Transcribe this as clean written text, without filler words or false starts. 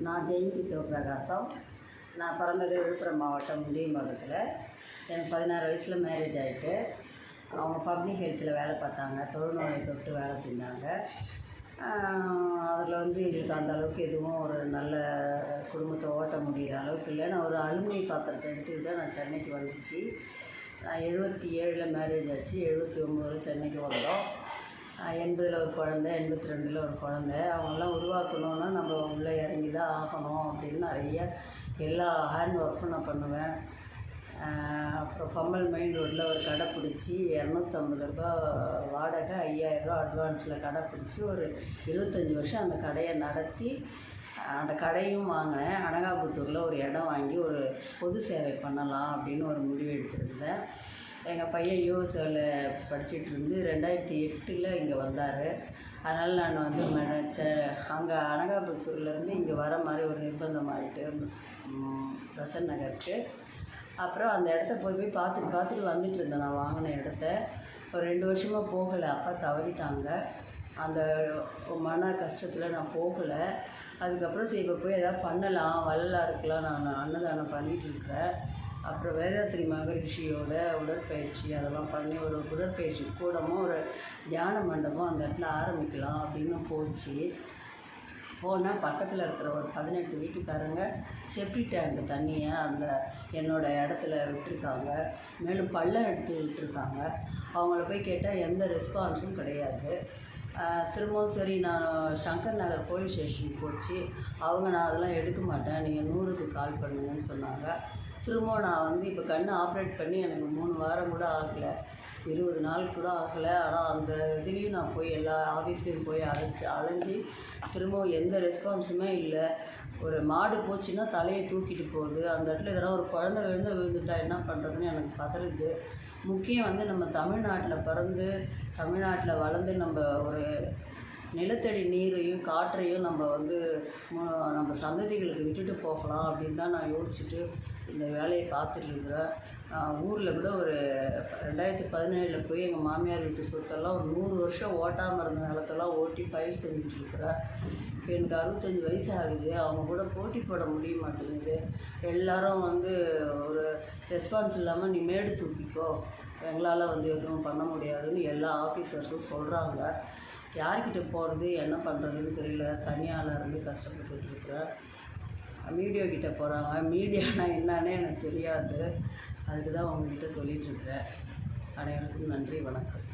நான் ஜெயந்தி சிவபிரகாசம். நான் பிறந்தது விழுப்புரம் மாவட்டம் முண்டியம்பாக்கத்தில். எனக்கு 16 வயசில் மேரேஜ் ஆகிட்டு, அவங்க பப்ளிக் ஹெல்த்தில் வேலை பார்த்தாங்க. தொழுநோயை தொட்டு வேலை செஞ்சாங்க. அதில் எங்களுக்கு அந்தளவுக்கு எதுவும் ஒரு நல்ல குடும்பத்தை ஓட்ட முடிகிற அளவுக்கு இல்லை. நான் ஒரு அலுமினிய பாத்திரத்தை எடுத்துக்கிட்டு தான் நான் சென்னைக்கு வந்துச்சு. நான் 77 மேரேஜ் ஆச்சு. 79 சென்னைக்கு வந்தோம். 80 ஒரு குழந்த, 82 ஒரு குழந்த. அவங்களாம் உருவாக்கணுன்னா நம்ம உள்ளே இறங்கி தான் ஆகணும் அப்படின்னு நிறைய எல்லா ஹேண்ட் ஒர்க்கும் நான் பண்ணுவேன். அப்புறம் பம்மல் மெயின் ரோட்டில் ஒரு கடை பிடிச்சி 250 ரூபா வாடகை, 5000 ரூபா அட்வான்ஸில் கடை பிடிச்சி ஒரு 25 வருஷம் அந்த கடையை நடத்தி அந்த கடையும் வாங்கினேன். அனகாபுத்தூரில் ஒரு இடம் வாங்கி ஒரு பொது சேவை பண்ணலாம் அப்படின்னு ஒரு முடிவு எடுத்துருந்தேன். எங்கள் பையன் யூஎஸ்ஏவில் படிச்சுட்டு இருந்து 2008 இங்கே வந்தார். அதனால் நான் அங்கே அனகாபுத்தூர்லேருந்து இங்கே வர மாதிரி ஒரு நிர்பந்தம் ஆகிட்டு பெசன்ட் நகருக்கு. அப்புறம் அந்த இடத்த போய் பார்த்துட்டு வந்துட்டு இருந்தேன். நான் வாங்கின இடத்த ஒரு 2 வருஷமாக போகலை. அப்பா தவறிட்டாங்க. அந்த மன கஷ்டத்தில் நான் போகலை. அதுக்கப்புறம் சரி இப்போ போய் எதாவது பண்ணலாம், வள்ளலாருக்கெலாம் நான் அன்னதானம் பண்ணிகிட்ருக்கிறேன். அப்புறம் வேதாத்ரி மகரிஷியோட உடற்பயிற்சி அதெல்லாம் பண்ணி ஒரு உடற்பயிற்சி கூடமும் ஒரு தியான மண்டபம் அந்த இடத்துல ஆரம்பிக்கலாம் அப்படின்னு போச்சு. போனால் பக்கத்தில் இருக்கிற ஒரு 18 வீட்டுக்காரங்க செப்டி டேங்க் தண்ணியை அந்த என்னோடய இடத்துல விட்டுருக்காங்க. மேலும் பள்ளம் எடுத்து விட்டுருக்காங்க. அவங்கள போய் கேட்டால் எந்த ரெஸ்பான்ஸும் கிடையாது. திரும்பவும் சரி நான் சங்கர் நகர் போலீஸ் ஸ்டேஷனுக்கு போச்சு. நான் அதெல்லாம் எடுக்க மாட்டேன், நீங்கள் 100க்கு கால் பண்ணுங்கன்னு சொன்னாங்க. திரும்பவும் நான் இப்போ கண் ஆப்ரேட் பண்ணி எனக்கு 3 வாரம் கூட ஆகலை, 20 நாள் கூட ஆகலை. ஆனால் அந்த இதுலேயும் நான் போய் எல்லா ஆஃபீஸ்லேயும் போய் அலைஞ்சி திரும்பவும் எந்த ரெஸ்பான்ஸுமே இல்லை. ஒரு மாடு போச்சுன்னா தலையை தூக்கிட்டு போகுது. அந்த இடத்துல எதனா ஒரு குழந்தை விழுந்துட்டா என்ன பண்ணுறதுன்னு எனக்கு பதறுது. முக்கியம் நம்ம தமிழ்நாட்டில் பிறந்து தமிழ்நாட்டில் வளர்ந்து நம்ம ஒரு நிலத்தடி நீரையும் காற்றையும் நம்ம சந்ததிகளுக்கு விட்டுட்டு போகலாம் அப்படின்னு தான் நான் யோசிச்சுட்டு இந்த வேலையை பார்த்துட்ருக்குறேன். ஊரில் கூட ஒரு 2017 போய் எங்கள் மாமியார் வீட்டு சொத்தெல்லாம் ஒரு 100 வருஷம் ஓட்டாமல் இருந்த நிலத்தெல்லாம் ஓட்டி பயிர் செஞ்சிட்ருக்குறேன். இப்போ எனக்கு 65 வயசு ஆகுது. அவங்க கூட போட்டி போட முடிய மாட்டேங்குது. எல்லோரும் ஒரு ரெஸ்பான்ஸ் இல்லாமல் நீ மேடு தூக்கிக்கோ, எங்களால் எதுவும் பண்ண முடியாதுன்னு எல்லா ஆஃபீஸர்ஸும் சொல்கிறாங்க. யார்கிட்ட போகிறது என்ன பண்ணுறதுன்னு தெரியல. தனியால் இருந்து கஷ்டப்பட்டுருக்குறேன். மீடியா கிட்டே போகிறாங்க. மீடியானா என்னன்னே எனக்கு தெரியாது. அதுக்கு தான் உங்ககிட்ட சொல்லிகிட்ருக்குறேன். அனைவருக்கும் நன்றி, வணக்கம்.